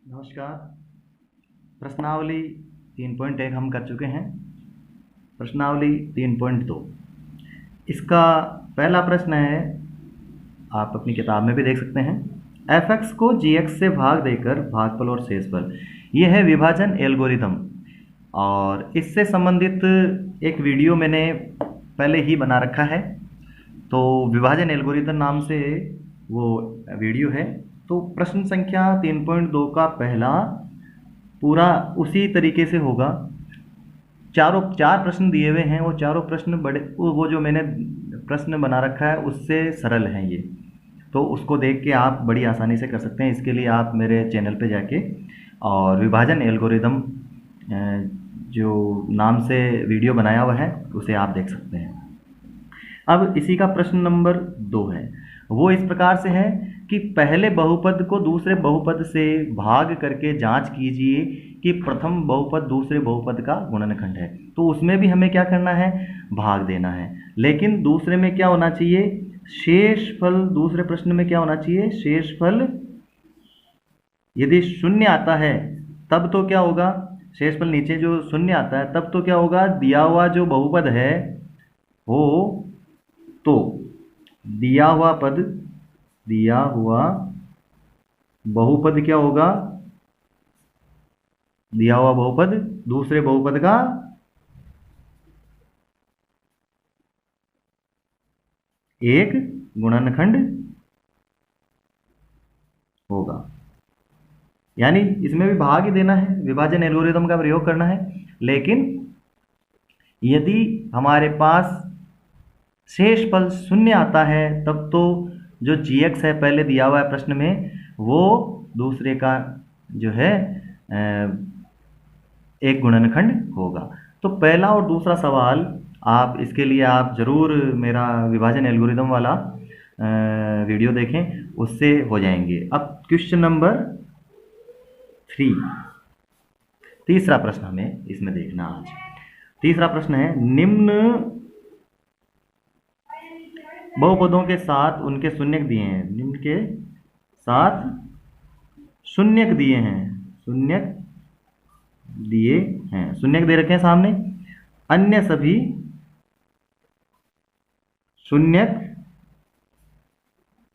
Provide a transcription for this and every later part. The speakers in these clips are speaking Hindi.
नमस्कार। प्रश्नावली 3.1 हम कर चुके हैं। प्रश्नावली 3.2 इसका पहला प्रश्न है, आप अपनी किताब में भी देख सकते हैं। fx को gx से भाग देकर भागफल और शेषफल, यह है विभाजन एल्गोरिथम। और इससे संबंधित एक वीडियो मैंने पहले ही बना रखा है, तो विभाजन एल्गोरिथम नाम से वो वीडियो है। तो प्रश्न संख्या 3.2 का पहला पूरा उसी तरीके से होगा। चार प्रश्न दिए हुए हैं, वो चारों प्रश्न बड़े, वो जो मैंने प्रश्न बना रखा है उससे सरल हैं ये, तो उसको देख के आप बड़ी आसानी से कर सकते हैं। इसके लिए आप मेरे चैनल पे जाके और विभाजन एल्गोरिथम जो नाम से वीडियो बनाया हुआ है उसे आप देख सकते हैं। अब इसी का प्रश्न नंबर 2 है, वो इस प्रकार से है कि पहले बहुपद को दूसरे बहुपद से भाग करके जांच कीजिए कि प्रथम बहुपद दूसरे बहुपद का गुणनखंड है। तो उसमें भी हमें क्या करना है, भाग देना है। लेकिन दूसरे में क्या होना चाहिए, शेषफल। दूसरे प्रश्न में क्या होना चाहिए, शेषफल यदि शून्य आता है तब तो क्या होगा, शेषफल नीचे जो शून्य आता है तब तो क्या होगा, दिया हुआ जो बहुपद है हो, तो दिया हुआ बहुपद क्या होगा, दिया हुआ बहुपद दूसरे बहुपद का एक गुणनखंड होगा। यानी इसमें भी भाग ही देना है, विभाजन एल्गोरिथम का प्रयोग करना है। लेकिन यदि हमारे पास शेषफल शून्य आता है तब तो जो gx है पहले दिया हुआ है प्रश्न में, वो दूसरे का जो है एक गुणनखंड होगा। तो पहला और दूसरा सवाल आप, इसके लिए आप ज़रूर मेरा विभाजन एल्गोरिथम वाला वीडियो देखें, उससे हो जाएंगे। अब क्वेश्चन नंबर 3, तीसरा प्रश्न हमें इसमें देखना आज। तीसरा प्रश्न है, निम्न बहुपदों के साथ उनके शून्यक दिए हैं। निम्न के साथ शून्यक दिए हैं, शून्यक दिए हैं, शून्यक दे रखे हैं सामने। अन्य सभी शून्यक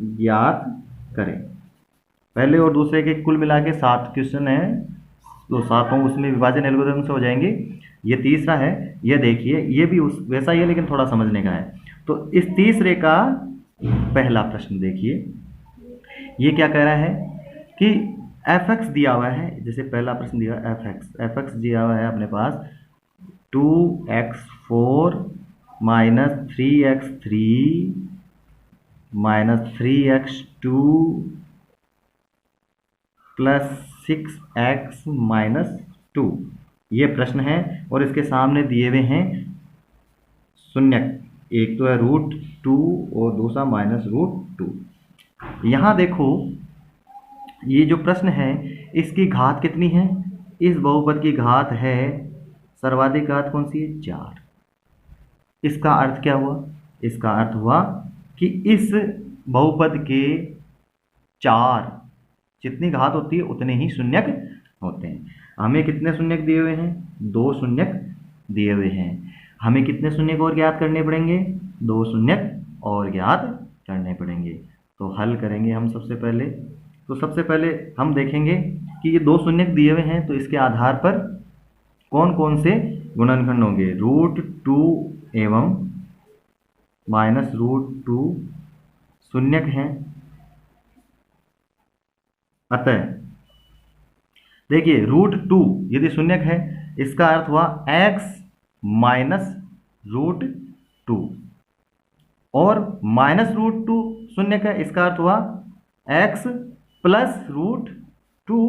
ज्ञात करें। पहले और दूसरे के कुल मिला के 7 क्वेश्चन है, तो सातों उसमें विभाजन एल्गोरिथम से हो जाएंगे। ये तीसरा है, ये देखिए, ये भी उस वैसा ही है लेकिन थोड़ा समझने का है। तो इस तीसरे का पहला प्रश्न देखिए, ये क्या कह रहा है कि fx दिया हुआ है, जैसे पहला प्रश्न दिया fx दिया हुआ है अपने पास 2x4 minus 3x3 minus 3x2 plus 6x minus 2, ये प्रश्न है। और इसके सामने दिए हुए हैं शून्यक, एक तो है √2 और दूसरा -√2। यहाँ देखो, ये जो प्रश्न है इसकी घात कितनी है, इस बहुपद की घात है, सर्वाधिक घात कौन सी है, 4। इसका अर्थ क्या हुआ, इसका अर्थ हुआ कि इस बहुपद के 4 जितनी घात होती है उतने ही शून्यक होते हैं। हमें कितने शून्यक दिए हुए हैं, 2 शून्यक दिए हुए हैं। हमें कितने शून्यक और ज्ञात करने पड़ेंगे, 2 शून्यक और ज्ञात करने पड़ेंगे। तो हल करेंगे हम सबसे पहले। तो सबसे पहले हम देखेंगे कि ये 2 शून्यक दिए हुए हैं, तो इसके आधार पर कौन कौन से गुणनखंड होंगे। √2 एवं -√2 शून्यक हैं, अतः देखिए √2 यदि शून्यक है, इसका अर्थ हुआ x माइनस √2, और -√2 शून्यक है, इसका अर्थ हुआ x प्लस √2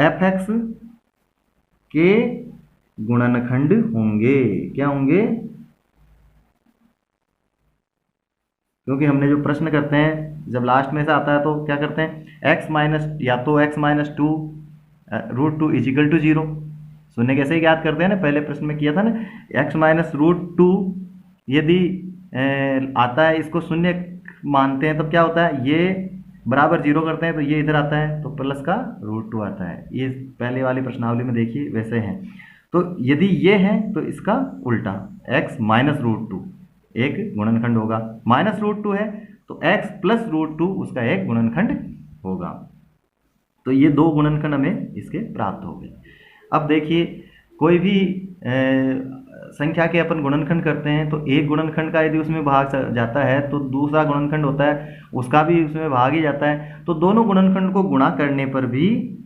fx के गुणनखंड होंगे। क्या होंगे, क्योंकि हमने जो प्रश्न करते हैं जब लास्ट में से आता है तो क्या करते हैं, x माइनस, या तो x माइनस 2 √2 इजिकल टू 0, शून्य कैसे ही ज्ञात करते हैं ना, पहले प्रश्न में किया था ना। x माइनस √2 यदि आता है, इसको शून्य मानते हैं तब क्या होता है, ये बराबर 0 करते हैं तो ये इधर आता है, तो प्लस का √2 आता है। ये पहले वाली प्रश्नावली में देखिए वैसे हैं। तो यदि ये है तो इसका उल्टा x माइनस √2 एक गुणनखंड होगा, माइनस √2 है तो x प्लस √2 उसका एक गुणनखंड होगा। तो ये दो गुणनखंड हमें इसके प्राप्त हो गए। अब देखिए कोई भी संख्या के अपन गुणनखंड करते हैं तो एक गुणनखंड का यदि उसमें भाग जाता है तो दूसरा गुणनखंड होता है उसका भी उसमें भाग ही जाता है, तो दोनों गुणनखंड को गुणा करने पर भी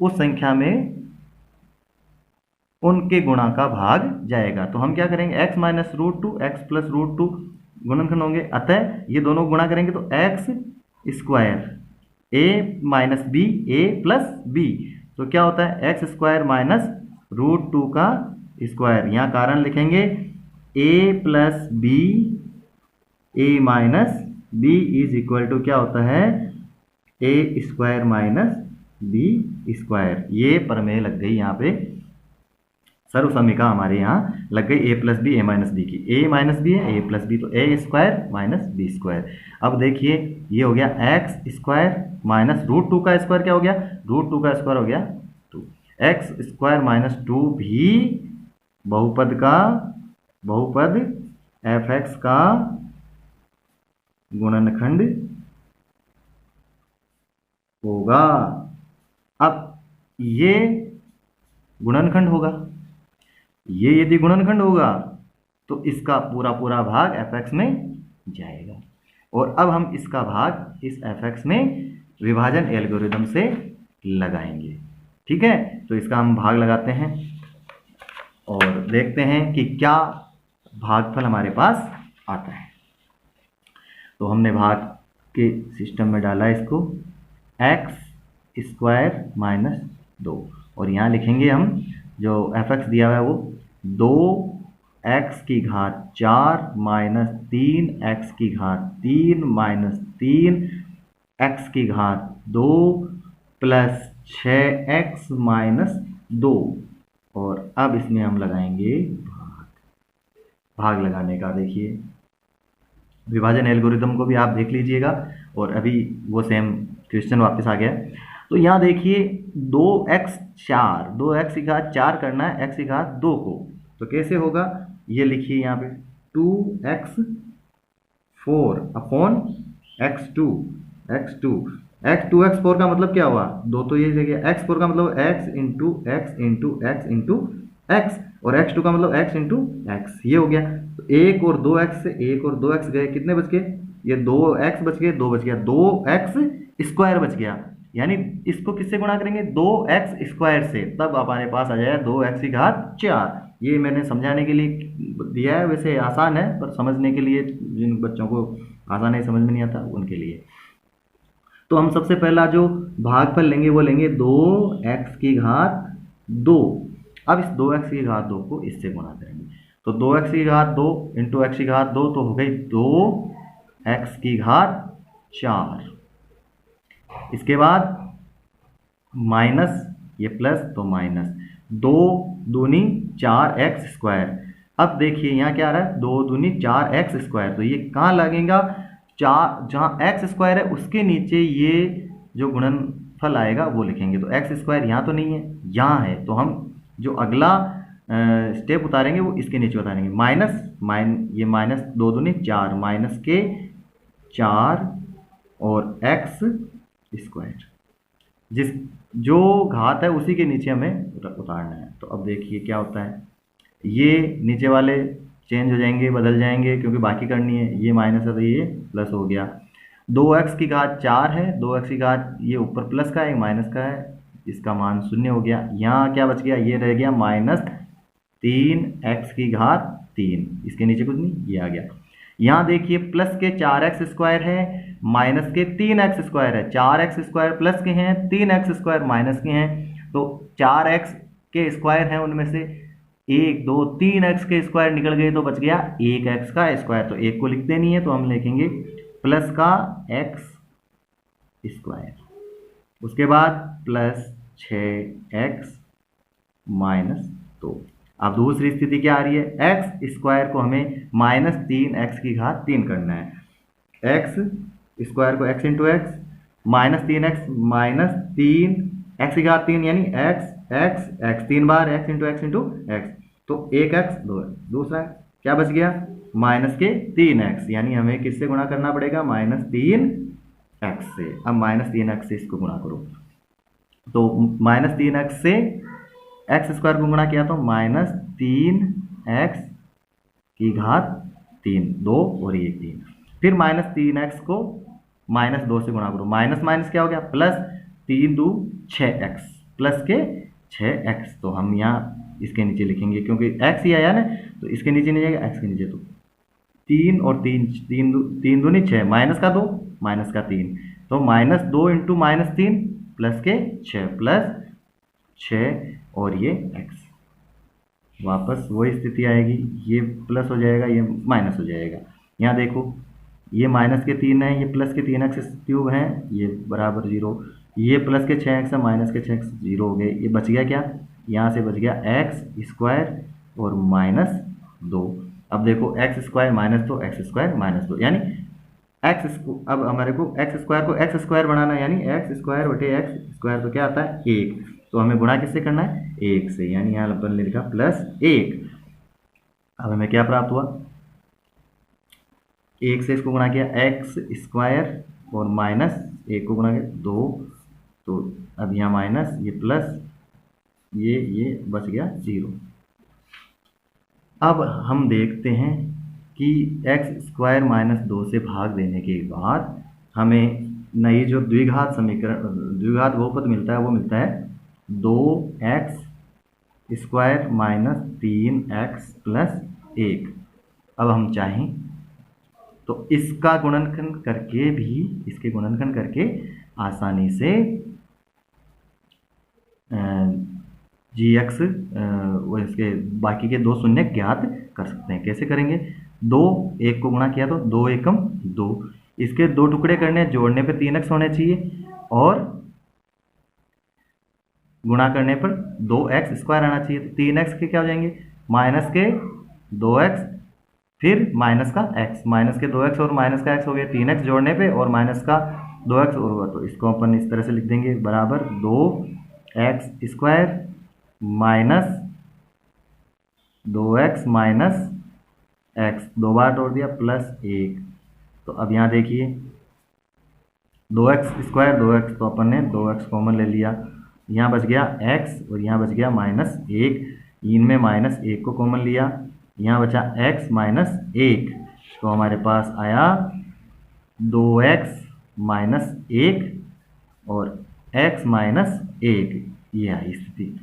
उस संख्या में उनके गुणा का भाग जाएगा। तो हम क्या करेंगे, x माइनस √2 x प्लस √2 गुणनखंड होंगे, अतः ये दोनों गुणा करेंगे तो x square a minus b a plus b, तो क्या होता है x स्क्वायर माइनस √2 का स्क्वायर। यहाँ कारण लिखेंगे a plus b a minus b is equal to क्या होता है a square minus b square. ये प्रमेय लग गई यहाँ पे, सर्वसमीका हमारे यहाँ लग गई a plus b a minus b की। a माइनस बी है a प्लस बी, तो a square minus b square. अब देखिए ये हो गया x स्क्वायर माइनस √2 का स्क्वायर, क्या हो गया √2 का स्क्वायर हो गया 2, x स्क्वायर माइनस 2 भी बहुपद f(x) का गुणनखंड होगा। अब ये गुणनखंड होगा, ये यदि गुणनखंड होगा तो इसका पूरा पूरा भाग f(x) में जाएगा, और अब हम इसका भाग इस f(x) में विभाजन एल्गोरिदम से लगाएंगे। ठीक है, तो इसका हम भाग लगाते हैं और देखते हैं कि क्या भागफल हमारे पास आता है। तो हमने भाग के सिस्टम में डाला इसको x स्क्वायर माइनस 2, और यहाँ लिखेंगे हम जो f(x) दिया हुआ है वो 2x की घात 4 माइनस 3x की घात 3 माइनस 3x की घात 2 प्लस 6x माइनस 2, और अब इसमें हम लगाएंगे भाग लगाने का। देखिए विभाजन एल्गोरिदम को भी आप देख लीजिएगा, और अभी वो सेम क्वेश्चन वापस आ गया। तो यहाँ देखिए 2x की घात 4 करना है x की घात 2 को, तो कैसे होगा ये लिखिए यहाँ पे 2x4 अपॉन x2x4 का मतलब क्या हुआ, दो तो ये जगह x4 का मतलब x into x into x into x, और x2 का मतलब x इंटू x, ये हो गया। तो 1 और 2x से 1 और 2x गए, कितने बच गए, ये 2x बच गए, 2 बच गया, 2x स्क्वायर बच गया। यानी इसको किससे गुणा करेंगे 2x स्क्वायर से, तब हमारे पास आ जाएगा 2x की घात 4। ये मैंने समझाने के लिए दिया है, वैसे आसान है पर समझने के लिए जिन बच्चों को आसान है समझ में नहीं आता उनके लिए। तो हम सबसे पहला जो भागफल लेंगे वो लेंगे 2x की घात 2। अब इस 2x की घात 2 को इससे गुणा करेंगे, तो 2x की घात 2 इंटू x की घात 2 तो हो गई 2x की घात 4। इसके बाद माइनस ये प्लस तो माइनस 2 दूनी 4x स्क्वायर। अब देखिए यहाँ क्या आ रहा है 2 दूनी 4x स्क्वायर, तो ये कहाँ लगेगा, जहाँ x स्क्वायर है उसके नीचे ये जो गुणनफल आएगा वो लिखेंगे। तो x स्क्वायर यहाँ तो नहीं है, यहाँ है, तो हम जो अगला स्टेप उतारेंगे वो इसके नीचे उतारेंगे। ये माइनस 2 दूनी 4 माइनस के 4 और x स्क्वायर, जो घात है उसी के नीचे हमें उतारना है। तो अब देखिए क्या होता है, ये नीचे वाले चेंज हो जाएंगे, बदल जाएंगे क्योंकि बाकी करनी है। ये माइनस है तो ये प्लस हो गया। 2x की घात 4 है, 2x की घात ये ऊपर प्लस का है माइनस का है, इसका मान 0 हो गया। यहाँ क्या बच गया, ये रह गया माइनस 3x की घात 3, इसके नीचे कुछ नहीं, ये आ गया। यहाँ देखिए प्लस के 4x स्क्वायर है माइनस के 3x स्क्वायर है, 4x स्क्वायर प्लस के हैं 3x स्क्वायर माइनस के हैं, तो 4x के स्क्वायर हैं उनमें से 1 2 3x के स्क्वायर निकल गए तो बच गया 1x का स्क्वायर। तो 1 को लिखते नहीं है तो हम लिखेंगे प्लस का x स्क्वायर, उसके बाद प्लस 6x माइनस 2। अब दूसरी स्थिति क्या आ रही है, x स्क्वायर को हमें माइनस 3x की घात 3 करना है, एक्स स्क्वायर को x into x minus 3x minus 3 x की घात 3 यानी एक्स एक्स एक्स 3 बार एक्स इंटू एक्स, तो 1x 2x। दूसरा क्या बच गया माइनस के 3x, यानी हमें किससे गुणा करना पड़ेगा माइनस 3x से। अब माइनस 3x से इसको गुणा करो, तो माइनस 3x से एक्स स्क्वायर को गुणा किया तो माइनस 3x की घात 3, 2 और ये 3। फिर माइनस 3x को माइनस 2 से गुणा करो, माइनस माइनस क्या हो गया प्लस, 3 2 6x प्लस के 6x। तो हम यहाँ इसके नीचे लिखेंगे क्योंकि x ही आया ना, तो इसके नीचे नहीं जाएगा, x के नीचे। तो 3 और 3 दूनी 6 माइनस का 2 माइनस का 3, तो माइनस 2 इंटू माइनस 3 प्लस के 6 प्लस 6 और ये x। वापस वही स्थिति आएगी, ये प्लस हो जाएगा ये माइनस हो जाएगा। यहाँ देखो ये माइनस के 3 है, ये प्लस के 3x क्यूब है, ये बराबर 0, ये प्लस के 6x है माइनस के 6x 0 हो गए। ये बच गया क्या, यहाँ से बच गया एक्स स्क्वायर और माइनस 2। अब देखो x square minus 2 x square minus 2 यानी एक्स, अब हमारे को एक्स स्क्वायर बनाना है, यानी एक्स स्क्वायर बटे एक्स स्क्वायर तो क्या आता है 1, तो हमें गुणा किससे करना है 1 से, यानी यहाँ अपन ने लिखा प्लस 1। अब हमें क्या प्राप्त हुआ, 1 से इसको गुणा किया एक्स स्क्वायर और माइनस 1 को गुणा किया 2, तो अब यहाँ माइनस ये प्लस ये बच गया 0। अब हम देखते हैं कि एक्स स्क्वायर माइनस 2 से भाग देने के बाद हमें नई जो द्विघात समीकरण द्विघात बहुपद मिलता है वो मिलता है 2x square minus 3x plus 1। अब हम चाहें तो इसका गुणनखंड करके भी, इसके गुणनखंड करके आसानी से gx वो इसके बाकी के 2 शून्य ज्ञात कर सकते हैं। कैसे करेंगे, 2 1 को गुणा किया तो 2 एकम 2, इसके 2 टुकड़े करने, जोड़ने पे 3x होने चाहिए और गुणा करने पर 2x स्क्वायर आना चाहिए। तो 3x के क्या हो जाएंगे माइनस के 2x फिर माइनस का x, माइनस के 2x और माइनस का x हो गया 3x जोड़ने पे और माइनस का 2x और हुआ, तो इसको अपन इस तरह से लिख देंगे बराबर 2x square minus 2x minus x, 2 बार जोड़ दिया प्लस 1। तो अब यहाँ देखिए 2x स्क्वायर 2x, तो अपन ने 2x कॉमन ले लिया, यहाँ बच गया x और यहाँ बच गया माइनस 1, इनमें माइनस 1 को कॉमन लिया, यहाँ बचा x माइनस 1, तो हमारे पास आया 2x माइनस 1 और x माइनस 1, ये आई स्थिति।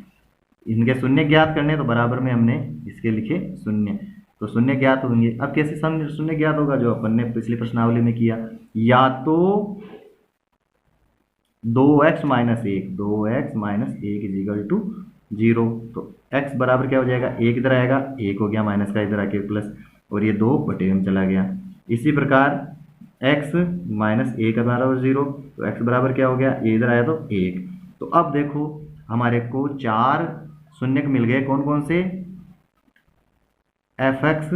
इनके शून्य ज्ञात करने, तो बराबर में हमने इसके लिखे शून्य, तो शून्य ज्ञात होंगे। अब कैसे शून्य ज्ञात होगा, जो अपन ने पिछली प्रश्नावली में किया, या तो 2x minus 1, 2x minus 1 is equal to 0, तो x बराबर क्या हो जाएगा 1 इधर आएगा, 1 हो गया माइनस का इधर आके प्लस, और ये 2 बटे में चला गया। इसी प्रकार x माइनस 1 बराबर 0, तो x बराबर क्या हो गया, ये इधर आया तो 1। तो अब देखो हमारे को 4 शून्य मिल गए, कौन कौन से, fx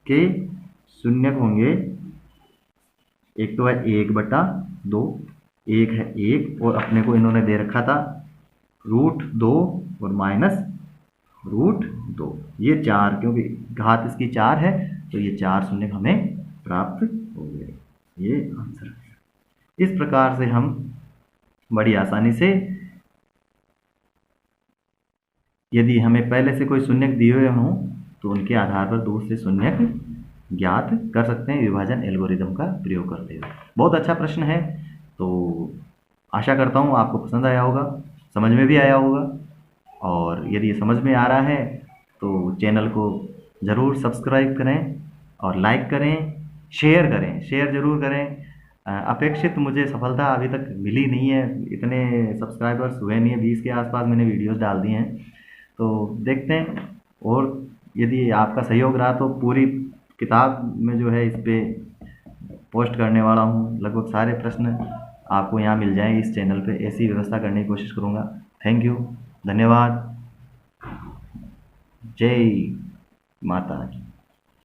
के शून्य होंगे, एक तो है 1/2, एक है 1 और अपने को इन्होंने दे रखा था √2 और माइनस √2, ये 4, क्योंकि घात इसकी 4 है तो ये 4 शून्य हमें प्राप्त हो गए, ये आंसर है। इस प्रकार से हम बड़ी आसानी से, यदि हमें पहले से कोई शून्य दिए हुए हों तो उनके आधार पर दूसरे शून्य ज्ञात कर सकते हैं विभाजन एल्गोरिदम का प्रयोग करते हुए। बहुत अच्छा प्रश्न है, तो आशा करता हूँ आपको पसंद आया होगा, समझ में भी आया होगा, और यदि ये समझ में आ रहा है तो चैनल को ज़रूर सब्सक्राइब करें और लाइक करें, शेयर करें, शेयर ज़रूर करें। अपेक्षित मुझे सफलता अभी तक मिली नहीं है, इतने सब्सक्राइबर्स हुए नहीं है, 20 के आसपास मैंने वीडियोस डाल दिए हैं, तो देखते हैं। और यदि आपका सहयोग रहा तो पूरी किताब में जो है इस पर पोस्ट करने वाला हूँ, लगभग सारे प्रश्न आपको यहाँ मिल जाएंगे इस चैनल पे, ऐसी व्यवस्था करने की कोशिश करूँगा। थैंक यू, धन्यवाद, जय माता की।